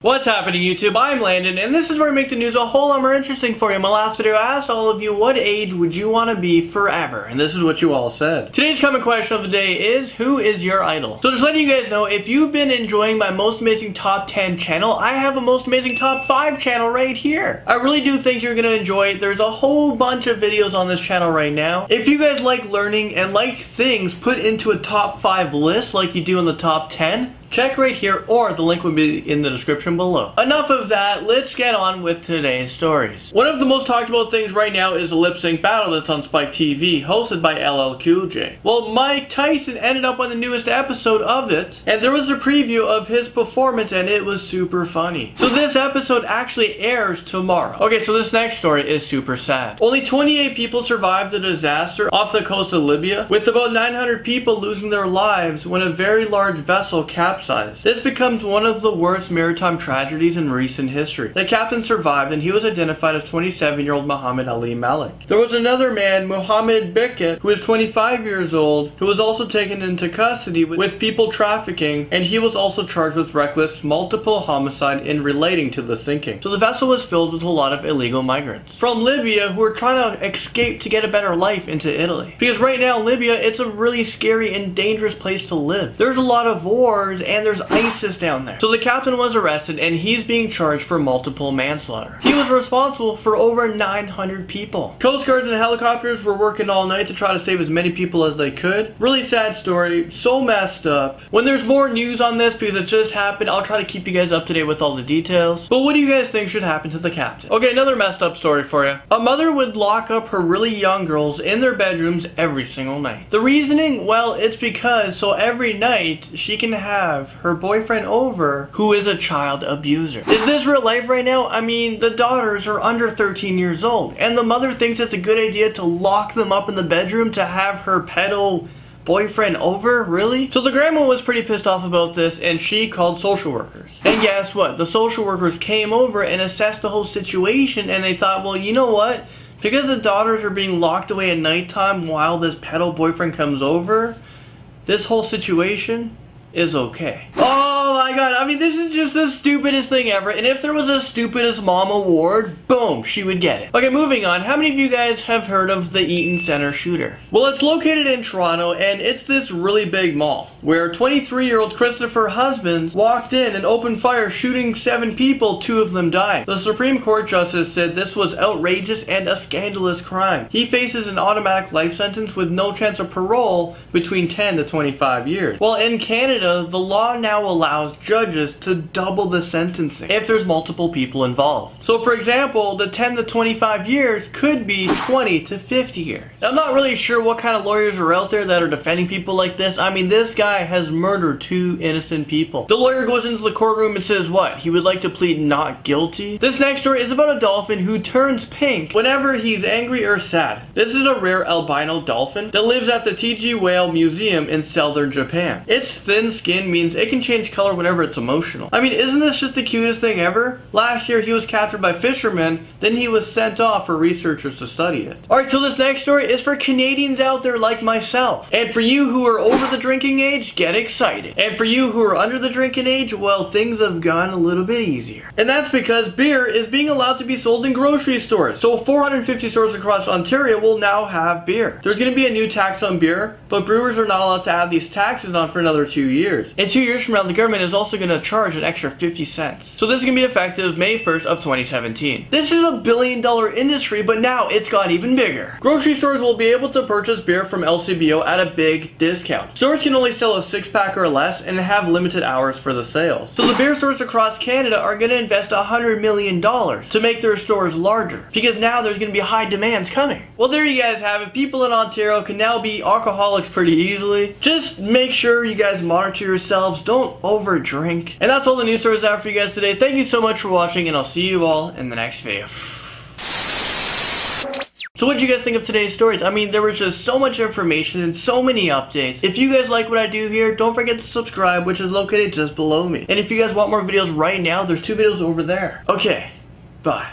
What's happening, YouTube? I'm Landon, and this is where I make the news a whole lot more interesting for you. In my last video, I asked all of you, what age would you want to be forever? And this is what you all said. Today's comment question of the day is, who is your idol? So just letting you guys know, if you've been enjoying my Most Amazing Top 10 channel, I have a Most Amazing Top 5 channel right here. I really do think you're going to enjoy it. There's a whole bunch of videos on this channel right now. If you guys like learning and like things put into a top 5 list like you do in the top 10, check right here, or the link will be in the description below. Enough of that, let's get on with today's stories. One of the most talked about things right now is the lip sync battle that's on Spike TV, hosted by LL Cool J. Well, Mike Tyson ended up on the newest episode of it, and there was a preview of his performance, and it was super funny. So this episode actually airs tomorrow. Okay, so this next story is super sad. Only 28 people survived the disaster off the coast of Libya, with about 900 people losing their lives when a very large vessel capsized. This becomes one of the worst maritime tragedies in recent history. The captain survived, and he was identified as 27-year-old Muhammad Ali Malik. There was another man, Muhammad Bickett, who was 25 years old, who was also taken into custody with people trafficking, and he was also charged with reckless multiple homicide in relating to the sinking. So the vessel was filled with a lot of illegal migrants from Libya who were trying to escape to get a better life into Italy. Because right now, Libya, it's a really scary and dangerous place to live. There's a lot of wars, and there's ISIS down there. So the captain was arrested, and he's being charged for multiple manslaughter. He was responsible for over 900 people. Coast guards and helicopters were working all night to try to save as many people as they could. Really sad story, so messed up. When there's more news on this, because it just happened, I'll try to keep you guys up to date with all the details. But what do you guys think should happen to the captain? Okay, another messed up story for you. A mother would lock up her really young girls in their bedrooms every single night. The reasoning? Well, it's because so every night she can have her boyfriend over who is a child abuser. Is this real life right now? I mean, the daughters are under 13 years old, and the mother thinks it's a good idea to lock them up in the bedroom to have her pedo boyfriend over? Really? So the grandma was pretty pissed off about this, and she called social workers. And guess what? The social workers came over and assessed the whole situation, and they thought, well, you know what? Because the daughters are being locked away at nighttime while this pedo boyfriend comes over, this whole situation is okay. Oh my god, I mean, this is just the stupidest thing ever, and if there was a stupidest mom award, boom, she would get it. Okay, moving on, how many of you guys have heard of the Eatons Center shooter? Well, it's located in Toronto, and it's this really big mall, where 23-year-old Christopher Husbands walked in and opened fire, shooting 7 people, 2 of them died. The Supreme Court Justice said this was outrageous and a scandalous crime. He faces an automatic life sentence with no chance of parole between 10 to 25 years. Well, in Canada, the law now allows judges to double the sentencing if there's multiple people involved. So for example, the 10 to 25 years could be 20 to 50 years. Now, I'm not really sure what kind of lawyers are out there that are defending people like this. I mean, this guy has murdered 2 innocent people. The lawyer goes into the courtroom and says what? He would like to plead not guilty? This next story is about a dolphin who turns pink whenever he's angry or sad. This is a rare albino dolphin that lives at the TG Whale Museum in southern Japan. Its thin skin means it can change color whenever it's emotional. I mean, isn't this just the cutest thing ever? Last year he was captured by fishermen, then he was sent off for researchers to study it. Alright, so this next story is for Canadians out there like myself. And for you who are over the drinking age, get excited. And for you who are under the drinking age, well, things have gone a little bit easier. And that's because beer is being allowed to be sold in grocery stores. So 450 stores across Ontario will now have beer. There's going to be a new tax on beer, but brewers are not allowed to add these taxes on for another 2 years. And 2 years from now, the government is also going to charge an extra 50 cents. So this is going to be effective May 1st of 2017. This is a billion-dollar industry, but now it's got even bigger. Grocery stores will be able to purchase beer from LCBO at a big discount. Stores can only sell a 6-pack or less and have limited hours for the sales. So the beer stores across Canada are going to invest $100 million to make their stores larger, because now there's going to be high demands coming. Well, there you guys have it. People in Ontario can now be alcoholics pretty easily. Just make sure you guys monitor yourselves, don't overdrink. And that's all the news stories I have for you guys today. Thank you so much for watching, and I'll see you all in the next video. So what did you guys think of today's stories? I mean, there was just so much information and so many updates. If you guys like what I do here, don't forget to subscribe, which is located just below me. And if you guys want more videos right now, there's 2 videos over there. Okay, bye.